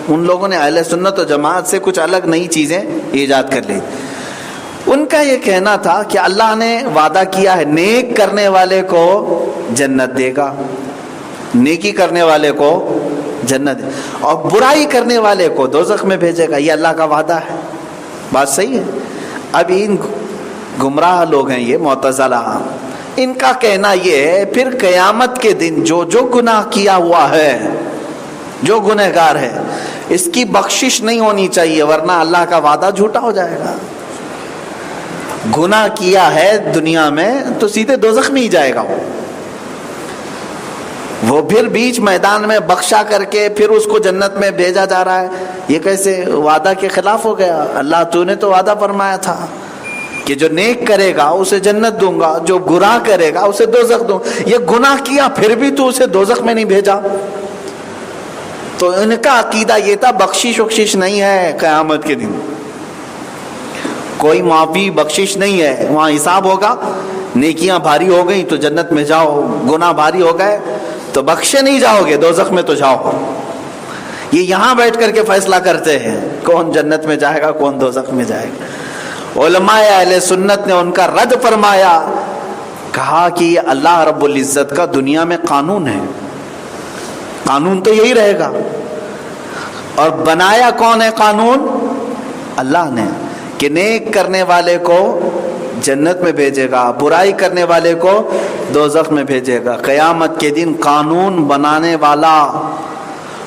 ان لوگوں نے اہل سنت و جماعت سے کچھ الگ نئی چیزیں ایجاد کر لی۔ ان کا یہ کہنا تھا کہ اللہ نے وعدہ کیا ہے نیک کرنے والے کو جنت دے گا، نیکی کرنے والے کو جنت، اور برائی کرنے والے کو دوزخ میں بھیجے گا، یہ اللہ کا وعدہ ہے۔ بات صحیح ہے۔ اب ان گمراہ لوگ ہیں یہ معتزلہ، ان کا کہنا یہ ہے پھر قیامت کے دن جو گناہ کیا ہوا ہے، جو گنہگار ہے، اس کی بخشش نہیں ہونی چاہیے، ورنہ اللہ کا وعدہ جھوٹا ہو جائے گا۔ گناہ کیا ہے دنیا میں تو سیدھے دوزخ میں ہی جائے گا، وہ پھر بیچ میدان میں بخشا کر کے پھر اس کو جنت میں بھیجا جا رہا ہے، یہ کیسے وعدہ کے خلاف ہو گیا؟ اللہ تو نے تو وعدہ فرمایا تھا کہ جو نیک کرے گا اسے جنت دوں گا، جو گناہ کرے گا اسے دوزخ دوں، یہ گناہ کیا پھر بھی تو اسے دوزخ میں نہیں بھیجا۔ تو ان کا عقیدہ یہ تھا بخشش وخشش نہیں ہے، قیامت کے دن کوئی معافی بخشش نہیں ہے، وہاں حساب ہوگا، نیکیاں بھاری ہو گئی تو جنت میں جاؤ، گناہ بھاری ہو گئے تو بخشے نہیں جاؤ گے، دوزخ میں تو جاؤ۔ یہ یہاں بیٹھ کر کے فیصلہ کرتے ہیں کون جنت میں جائے گا کون دوزخ میں جائے گا۔ علماء اہل سنت نے ان کا رد فرمایا، کہا کہ یہ اللہ رب العزت کا دنیا میں قانون ہے، قانون تو یہی رہے گا، اور بنایا کون ہے قانون؟ اللہ نے، کہ نیک کرنے والے کو جنت میں بھیجے گا، برائی کرنے والے کو دوزخ میں بھیجے گا۔ قیامت کے دن قانون بنانے والا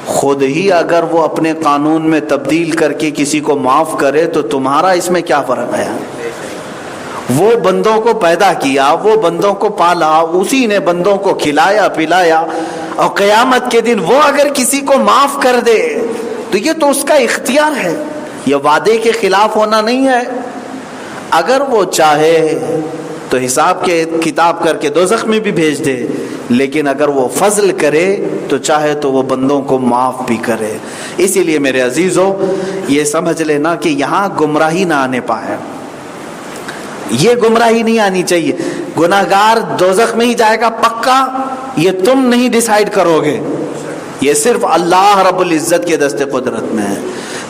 خود ہی اگر وہ اپنے قانون میں تبدیل کر کے کسی کو معاف کرے تو تمہارا اس میں کیا فرق ہے؟ وہ بندوں کو پیدا کیا، وہ بندوں کو پالا، اسی نے بندوں کو کھلایا پلایا، اور قیامت کے دن وہ اگر کسی کو معاف کر دے تو یہ تو اس کا اختیار ہے، یہ وعدے کے خلاف ہونا نہیں ہے۔ اگر وہ چاہے تو حساب کے کتاب کر کے دوزخ میں بھی بھیج دے، لیکن اگر وہ فضل کرے تو چاہے تو وہ بندوں کو معاف بھی کرے۔ اسی لیے میرے عزیزو یہ سمجھ لینا کہ یہاں گمراہی نہ آنے پائے، یہ گمراہی نہیں آنی چاہیے۔ گناہگار دوزخ میں ہی جائے گا پکا، یہ تم نہیں ڈیسائیڈ کرو گے، یہ صرف اللہ رب العزت کے دست قدرت میں ہے۔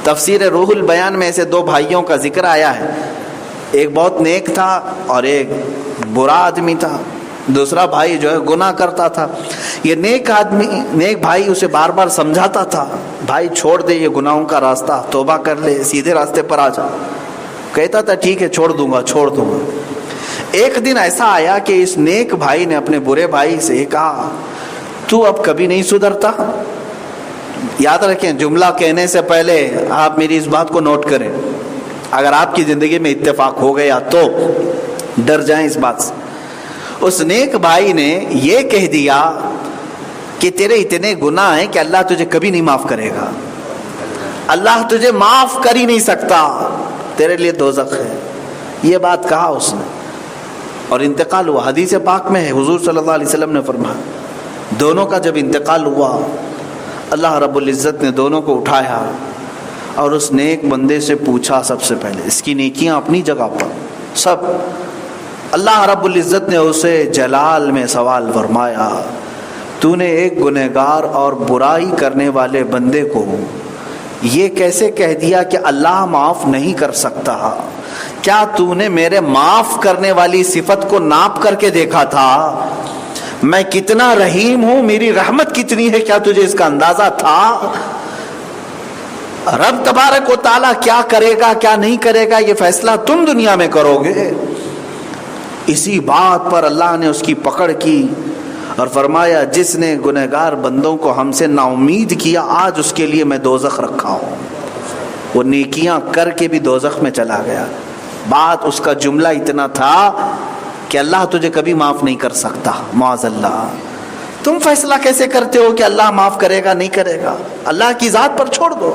تفسیر روح البیان میں ایسے دو بھائیوں کا ذکر آیا ہے، ایک بہت نیک تھا اور ایک برا آدمی تھا۔ دوسرا بھائی جو ہے گناہ کرتا تھا، یہ نیک بھائی اسے بار بار سمجھاتا تھا، بھائی چھوڑ دے یہ گناہوں کا راستہ، توبہ کر لے، سیدھے راستے پر آ جا۔ کہتا تھا ٹھیک ہے چھوڑ دوں گا۔ ایک دن ایسا آیا کہ اس نیک بھائی نے اپنے برے بھائی سے کہا تو اب کبھی نہیں سدھرتا؟ یاد رکھیں جملہ کہنے سے پہلے آپ میری اس بات کو نوٹ کریں، اگر آپ کی زندگی میں اتفاق ہو گیا تو ڈر جائیں اس بات سے۔ اس نیک بھائی نے یہ کہہ دیا کہ تیرے اتنے گناہ ہیں کہ اللہ تجھے کبھی نہیں معاف کرے گا۔ اللہ تجھے معاف کر ہی نہیں سکتا، تیرے لیے دوزخ ہے. یہ بات کہا اس نے اور انتقال ہوا. حدیث پاک میں ہے حضور صلی اللہ علیہ وسلم نے فرمایا دونوں کا جب انتقال ہوا اللہ رب العزت نے دونوں کو اٹھایا اور اس نیک بندے سے پوچھا سب سے پہلے، اس کی نیکیاں اپنی جگہ پر سب، اللہ رب العزت نے اسے جلال میں سوال فرمایا تو نے ایک گنہگار اور برائی کرنے والے بندے کو یہ کیسے کہہ دیا کہ اللہ معاف نہیں کر سکتا؟ کیا تو نے میرے معاف کرنے والی صفت کو ناپ کر کے دیکھا تھا؟ میں کتنا رحیم ہوں، میری رحمت کتنی ہے، کیا تجھے اس کا اندازہ تھا؟ رب تبارک و تعالیٰ کیا کرے گا کیا نہیں کرے گا یہ فیصلہ تم دنیا میں کرو گے. اسی بات پر اللہ نے اس کی پکڑ کی اور فرمایا جس نے گنہگار بندوں کو ہم سے نا امید کیا آج اس کے لیے میں دوزخ رکھا ہوں. وہ نیکیاں کر کے بھی دوزخ میں چلا گیا. بات اس کا جملہ اتنا تھا کہ اللہ تجھے کبھی معاف نہیں کر سکتا. معاذ اللہ. تم فیصلہ کیسے کرتے ہو کہ اللہ معاف کرے گا نہیں کرے گا؟ اللہ کی ذات پر چھوڑ دو،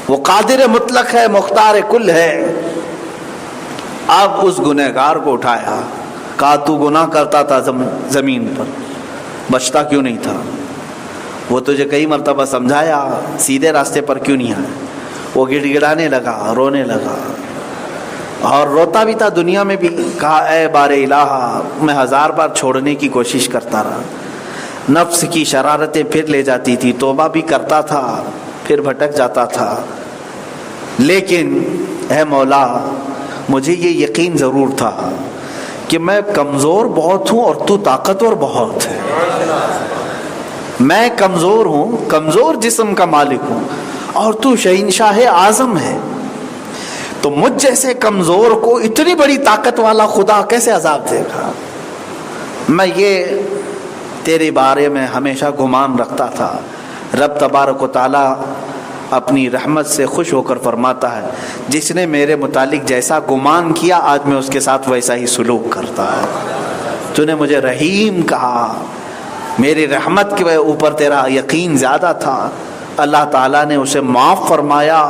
وہ قادر مطلق ہے، مختار کل ہے. اب اس گنہگار کو اٹھایا، کہا تو گناہ کرتا تھا زمین پر، بچتا کیوں نہیں تھا؟ وہ تجھے کئی مرتبہ سمجھایا سیدھے راستے پر کیوں نہیں آیا؟ وہ گڑ گڑانے لگا، رونے لگا اور روتا بھی تھا دنیا میں بھی. کہا اے بار الہ میں 1000 بار چھوڑنے کی کوشش کرتا رہا، نفس کی شرارتیں پھر لے جاتی تھی، توبہ بھی کرتا تھا پھر بھٹک جاتا تھا، لیکن اے مولا مجھے یہ یقین ضرور تھا کہ میں کمزور بہت ہوں اور تو طاقتور بہت ہے. میں کمزور ہوں، کمزور جسم کا مالک ہوں اور تو شہنشاہ اعظم ہے. تو مجھ جیسے کمزور کو اتنی بڑی طاقت والا خدا کیسے عذاب دے گا؟ میں یہ تیرے بارے میں ہمیشہ گمان رکھتا تھا. رب تبارک و تعالی اپنی رحمت سے خوش ہو کر فرماتا ہے جس نے میرے متعلق جیسا گمان کیا آج میں اس کے ساتھ ویسا ہی سلوک کرتا ہے. تو نے مجھے رحیم کہا، میری رحمت کے اوپر تیرا یقین زیادہ تھا. اللہ تعالیٰ نے اسے معاف فرمایا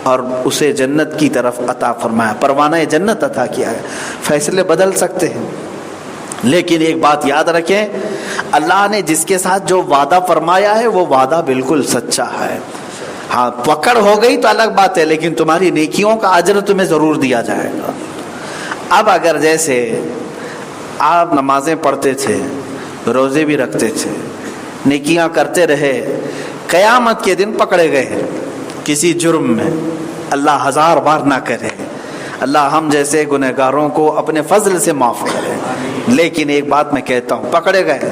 اور اسے جنت کی طرف عطا فرمایا، پروانہ جنت عطا کیا ہے. فیصلے بدل سکتے ہیں لیکن ایک بات یاد رکھیں، اللہ نے جس کے ساتھ جو وعدہ فرمایا ہے وہ وعدہ بالکل سچا ہے. ہاں پکڑ ہو گئی تو الگ بات ہے لیکن تمہاری نیکیوں کا اجر تمہیں ضرور دیا جائے گا. اب اگر جیسے آپ نمازیں پڑھتے تھے، روزے بھی رکھتے تھے، نیکیاں کرتے رہے، قیامت کے دن پکڑے گئے کسی جرم میں، اللہ 1000 بار نہ کرے، اللہ ہم جیسے گنہگاروں کو اپنے فضل سے معاف کرے. لیکن ایک بات میں کہتا ہوں، پکڑے گئے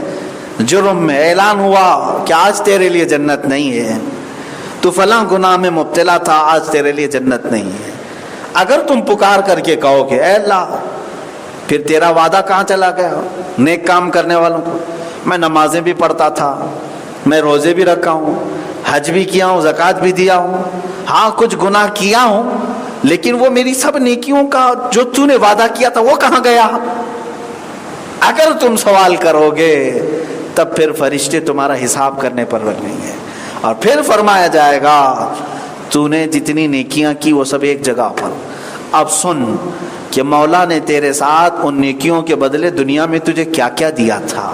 جرم میں، اعلان ہوا کہ آج تیرے لیے جنت نہیں ہے، تو فلاں گناہ میں مبتلا تھا، آج تیرے لیے جنت نہیں ہے. اگر تم پکار کر کے کہو کہ اے اللہ پھر تیرا وعدہ کہاں چلا گیا نیک کام کرنے والوں کو؟ میں نمازیں بھی پڑھتا تھا، میں روزے بھی رکھا ہوں، حج بھی کیا ہوں، زکوٰۃ بھی دیا ہوں، ہاں کچھ گناہ کیا ہوں لیکن وہ میری سب نیکیوں کا جو تو نے وعدہ کیا تھا وہ کہاں گیا؟ اگر تم سوال کرو گے تب پھر فرشتے تمہارا حساب کرنے پر لگیں گے اور پھر فرمایا جائے گا تو نے جتنی نیکیاں کی وہ سب ایک جگہ پر. اب سن کہ مولا نے تیرے ساتھ ان نیکیوں کے بدلے دنیا میں تجھے کیا کیا دیا تھا،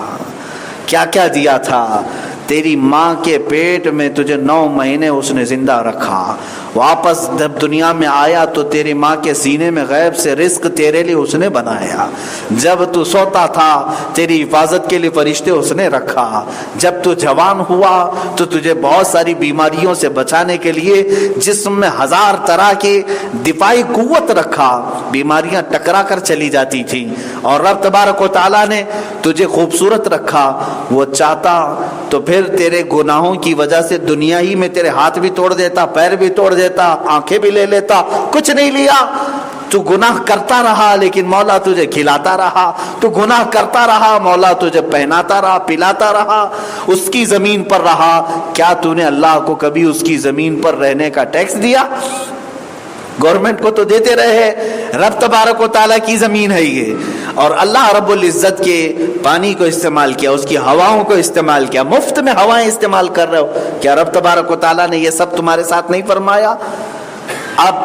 کیا کیا دیا تھا. تیری ماں کے پیٹ میں تجھے 9 مہینے اس نے زندہ رکھا، واپس جب دنیا میں آیا تو تیری ماں کے سینے میں غیب سے رزق تیرے لیے اس نے بنایا. جب تو سوتا تھا تیری حفاظت کے لیے فرشتے اس نے رکھا. جب تو جوان ہوا تو تجھے بہت ساری بیماریوں سے بچانے کے لیے جسم میں 1000 طرح کی دفاعی قوت رکھا، بیماریاں ٹکرا کر چلی جاتی تھیں. اور رب تبارک و تعالیٰ نے تجھے خوبصورت رکھا. وہ چاہتا تو پھر تیرے گناہوں کی وجہ سے دنیا ہی میں تیرے ہاتھ بھی توڑ دیتا، پیر بھی توڑ دیتا، آنکھیں بھی لے لیتا، کچھ نہیں لیا. تو گناہ کرتا رہا لیکن مولا تجھے کھلاتا رہا. تو گناہ کرتا رہا، مولا تجھے پہناتا رہا، پلاتا رہا، اس کی زمین پر رہا. کیا تو نے اللہ کو کبھی اس کی زمین پر رہنے کا ٹیکس دیا؟ گورنمنٹ کو تو دیتے رہے، رب تبارک و تعالیٰ کی زمین ہے یہ، اور اللہ رب العزت کے پانی کو استعمال کیا، اس کی ہواؤں کو استعمال کیا، مفت میں ہوائیں استعمال کر رہے ہو، کیا رب تبارک و تعالیٰ نے یہ سب تمہارے ساتھ نہیں فرمایا؟ اب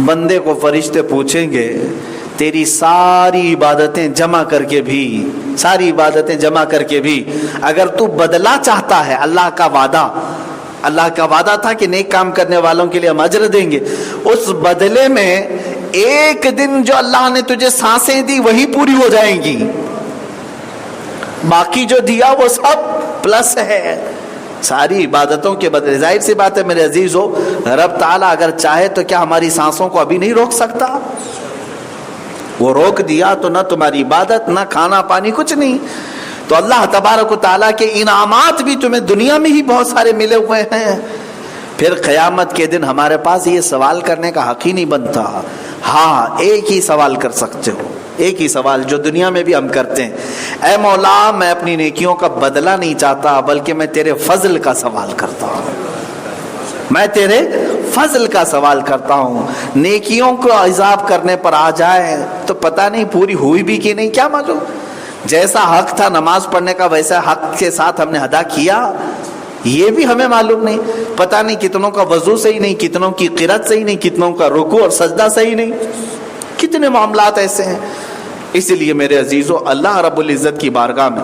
بندے کو فرشتے پوچھیں گے تیری ساری عبادتیں جمع کر کے بھی، ساری عبادتیں جمع کر کے بھی اگر تو بدلہ چاہتا ہے، اللہ کا وعدہ تھا کہ نیک کام کرنے والوں کے لیے ہم اجر دیں گے، اس بدلے میں ایک دن جو اللہ نے تجھے سانسیں دی وہی پوری ہو جائیں گی، باقی جو دیا وہ سب پلس ہے، ساری عبادتوں کے بدلے۔ ظاہر سی بات ہے میرے عزیزو، رب تعالیٰ اگر چاہے تو کیا ہماری سانسوں کو ابھی نہیں روک سکتا؟ وہ روک دیا تو نہ تمہاری عبادت، نہ کھانا پانی، کچھ نہیں۔ تو اللہ تبارک و تعالیٰ کے انعامات بھی تمہیں دنیا میں ہی بہت سارے ملے ہوئے ہیں، پھر قیامت کے دن ہمارے پاس یہ سوال کرنے کا حق ہی نہیں بنتا۔ ہاں ایک ہی سوال کر سکتے ہو، ایک ہی سوال جو دنیا میں بھی ہم کرتے ہیں، اے مولا میں اپنی نیکیوں کا بدلہ نہیں چاہتا بلکہ میں تیرے فضل کا سوال کرتا ہوں، میں تیرے فضل کا سوال کرتا ہوں۔ نیکیوں کو عذاب کرنے پر آ جائے تو پتہ نہیں پوری ہوئی بھی کہ نہیں، کیا معلوم، جیسا حق تھا نماز پڑھنے کا ویسا حق کے ساتھ ہم نے ادا کیا، یہ بھی ہمیں معلوم نہیں، پتہ نہیں کتنوں کا وضو صحیح نہیں، کتنوں کی قرات صحیح نہیں، کتنوں کا رکوع اور سجدہ صحیح نہیں، کتنے معاملات ایسے ہیں۔ اس لیے میرے عزیزو، اللہ رب العزت کی بارگاہ میں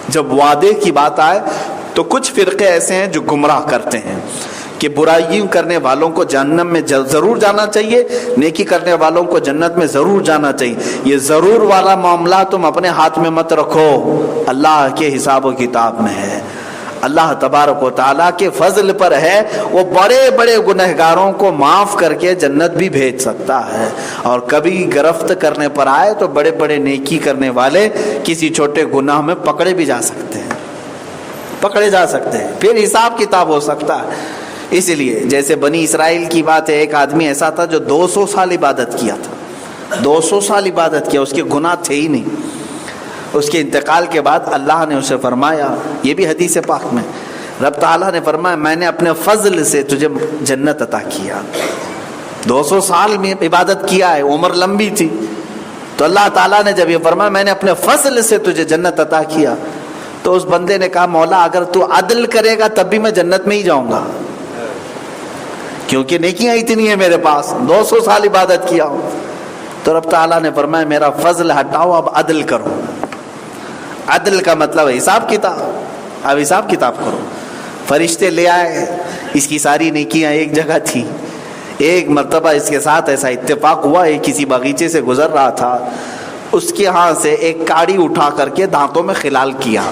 جب وعدے کی بات آئے تو کچھ فرقے ایسے ہیں جو گمراہ کرتے ہیں کہ برائیوں کرنے والوں کو جہنم میں ضرور جانا چاہیے، نیکی کرنے والوں کو جنت میں ضرور جانا چاہیے۔ یہ ضرور والا معاملہ تم اپنے ہاتھ میں مت رکھو، اللہ کے حساب و کتاب میں ہے، اللہ تبارک و تعالیٰ کے فضل پر ہے، وہ بڑے بڑے گنہگاروں کو معاف کر کے جنت بھی بھیج سکتا ہے، اور کبھی گرفت کرنے پر آئے تو بڑے بڑے نیکی کرنے والے کسی چھوٹے گناہ میں پکڑے بھی جا سکتے ہیں، پکڑے جا سکتے ہیں، پھر حساب کتاب ہو سکتا ہے۔ اس لیے جیسے بنی اسرائیل کی بات ہے، ایک آدمی ایسا تھا جو 200 سال عبادت کیا تھا، 200 سال عبادت کیا، اس کے گناہ تھے ہی نہیں۔ اس کے انتقال کے بعد اللہ نے اسے فرمایا، یہ بھی حدیث پاک میں رب تعالیٰ نے فرمایا میں نے اپنے فضل سے تجھے جنت عطا کیا۔ 200 سال میں عبادت کیا ہے، عمر لمبی تھی، تو اللہ تعالیٰ نے جب یہ فرمایا میں نے اپنے فضل سے تجھے جنت عطا کیا، تو اس بندے نے کہا مولا اگر تو عدل کرے گا تب بھی میں جنت میں ہی جاؤں گا، کیونکہ نیکیاں اتنی ہیں میرے پاس، 200 سال عبادت کیا ہوں۔ تو رب تعالیٰ نے فرمایا میرا فضل ہٹاؤ، اب عدل کرو۔ عدل کا مطلب ہے حساب کتاب، اب حساب کتاب کرو۔ فرشتے لے آئے، اس کی ساری نیکیاں ایک جگہ تھی۔ ایک مرتبہ اس کے ساتھ ایسا اتفاق ہوا، ایک کسی باغیچے سے گزر رہا تھا، اس کے ہاں سے ایک کاڑی اٹھا کر کے دانتوں میں خلال کیا،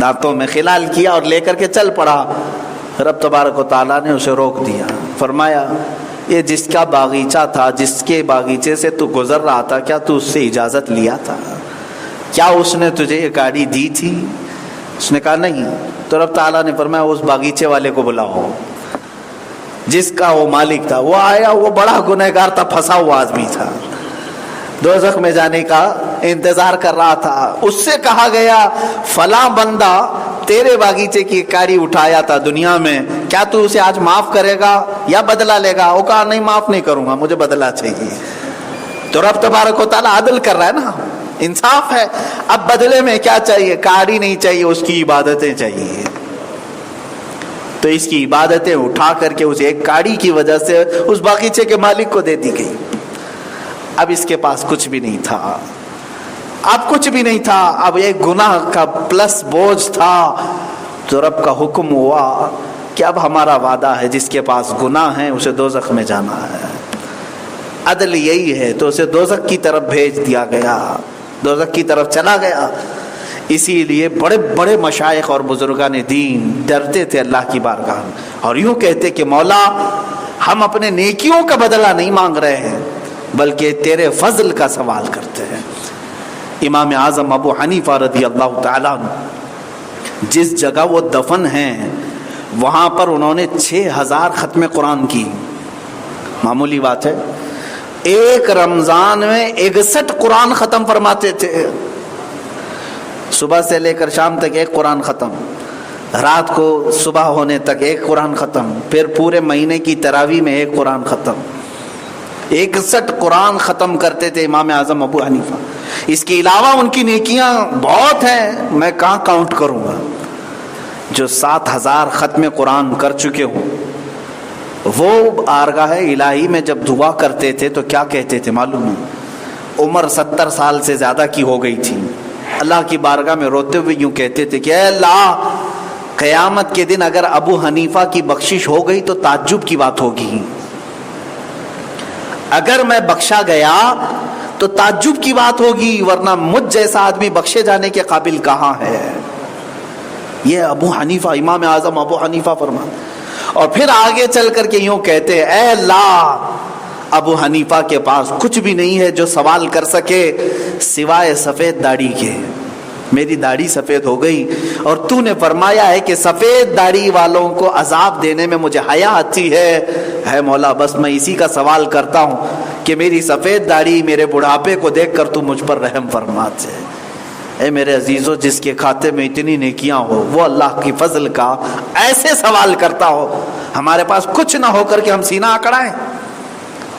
دانتوں میں خلال کیا اور لے کر کے چل پڑا۔ رب تبارک و تعالیٰ نے اسے روک دیا، فرمایا یہ جس کا باغیچہ تھا، جس کے باغیچے سے تو گزر رہا تھا، کیا تو اس سے اجازت لیا تھا؟ کیا اس نے تجھے یہ گاڑی دی تھی؟ اس نے کہا نہیں۔ تو رب تعالیٰ نے فرمایا اس باغیچے والے کو بلاؤ جس کا وہ مالک تھا۔ وہ آیا، وہ بڑا گنہگار تھا، پھنسا ہوا آدمی تھا، دوزخ میں جانے کا انتظار کر رہا تھا۔ اس سے کہا گیا فلاں بندہ تیرے باغیچے کی کاڑی اٹھایا تھا دنیا میں، کیا تو اسے آج معاف کرے گا یا بدلہ لے گا؟ وہ کہا نہیں معاف نہیں کروں گا، مجھے بدلہ چاہیے۔ تو رب تبارک و تعالیٰ عدل کر رہا ہے نا، انصاف ہے۔ اب بدلے میں کیا چاہیے؟ کاڑی نہیں چاہیے، اس کی عبادتیں چاہیے۔ تو اس کی عبادتیں اٹھا کر کے اسے ایک کاڑی کی وجہ سے اس باغیچے کے مالک کو دے دی گئی۔ اب اس کے پاس کچھ بھی نہیں تھا، اب کچھ بھی نہیں تھا، اب ایک گناہ کا پلس بوجھ تھا۔ تو رب کا حکم ہوا کہ اب ہمارا وعدہ ہے جس کے پاس گناہ ہے اسے دوزخ میں جانا ہے، عدل یہی ہے۔ تو اسے دوزخ کی طرف بھیج دیا گیا، دوزخ کی طرف چلا گیا۔ اسی لیے بڑے بڑے مشائخ اور بزرگان دین ڈرتے تھے اللہ کی بارگاہ میں، اور یوں کہتے کہ مولا ہم اپنے نیکیوں کا بدلہ نہیں مانگ رہے ہیں بلکہ تیرے فضل کا سوال کرتے ہیں۔ امام اعظم ابو حنیفہ رضی اللہ تعالیٰ عنہ جس جگہ وہ دفن ہیں وہاں پر انہوں نے 6000 ختم قرآن کی، معمولی بات ہے۔ ایک رمضان میں 61 قرآن ختم فرماتے تھے، صبح سے لے کر شام تک ایک قرآن ختم۔ رات کو صبح ہونے تک ایک قرآن ختم، پھر پورے مہینے کی تراویح میں ایک قرآن ختم، 61 قرآن ختم کرتے تھے امام اعظم ابو حنیفہ۔ اس کے علاوہ ان کی نیکیاں بہت ہیں، میں کہاں کاؤنٹ کروں گا۔ جو 7000 ختم قرآن کر چکے ہوں، وہ بارگاہ الہی میں جب دعا کرتے تھے تو کیا کہتے تھے معلوم ہے؟ عمر 70 سال سے زیادہ کی ہو گئی تھی، اللہ کی بارگاہ میں روتے ہوئے یوں کہتے تھے کہ اے اللہ، قیامت کے دن اگر ابو حنیفہ کی بخشش ہو گئی تو تعجب کی بات ہوگی، اگر میں بخشا گیا تو تعجب کی بات ہوگی، ورنہ مجھ جیسا آدمی بخشے جانے کے قابل کہاں ہے۔ یہ ابو حنیفہ، امام اعظم ابو حنیفہ فرماتے، اور پھر آگے چل کر کے یوں کہتے ہیں اے اللہ، ابو حنیفہ کے پاس کچھ بھی نہیں ہے جو سوال کر سکے سوائے سفید داڑھی کے، میری داڑھی سفید ہو گئی اور تو نے فرمایا ہے کہ سفید داڑھی والوں کو عذاب دینے میں مجھے حیا آتی ہے، اے مولا بس میں اسی کا سوال کرتا ہوں کہ میری سفید داڑھی میرے بڑھاپے کو دیکھ کر تو مجھ پر رحم فرما دے۔ اے میرے عزیزو، جس کے کھاتے میں اتنی نیکیاں ہو وہ اللہ کی فضل کا ایسے سوال کرتا ہو، ہمارے پاس کچھ نہ ہو کر کے ہم سینہ اکڑائیں،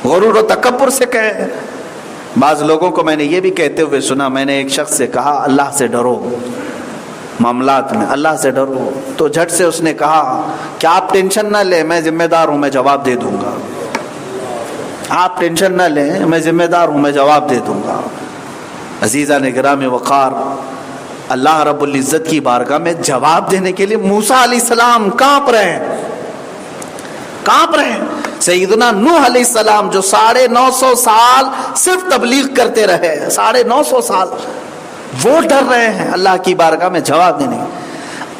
غرور و تکبر سے کہیں۔ بعض لوگوں کو میں نے یہ بھی کہتے ہوئے سنا، میں نے ایک شخص سے کہا اللہ سے ڈرو، معاملات میں اللہ سے ڈرو، تو جھٹ سے اس نے کہا کہ آپ ٹینشن نہ لیں، میں ذمہ دار ہوں، میں جواب دے دوں گا۔ آپ ٹینشن نہ لیں، میں ذمہ دار ہوں، میں جواب دے دوں گا۔ عزیزان گرامی وقار، اللہ رب العزت کی بارگاہ میں جواب دینے کے لیے موسیٰ علیہ السلام کانپ رہے ہیں۔ سیدنا نوح علیہ السلام جو 950 سال صرف تبلیغ کرتے رہے، 950 سال، وہ ڈر رہے ہیں اللہ کی بارگاہ میں جواب دینے۔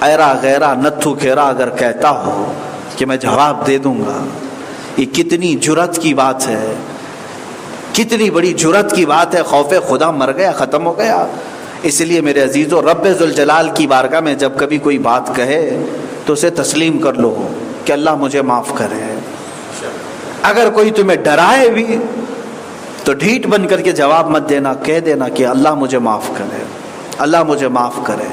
ایرا غیرا نتھو کھیرا اگر کہتا ہو کہ میں جواب دے دوں گا، یہ کتنی جرأت کی بات ہے، کتنی بڑی جرأت کی بات ہے۔ خوف خدا مر گیا، ختم ہو گیا۔ اس لیے میرے عزیزو، رب ذوالجلال کی بارگاہ میں جب کبھی کوئی بات کہے تو اسے تسلیم کر لو کہ اللہ مجھے معاف کرے۔ اگر کوئی تمہیں ڈرائے بھی تو ڈھیٹ بن کر کے جواب مت دینا، کہہ دینا کہ اللہ مجھے معاف کرے، اللہ مجھے معاف کرے۔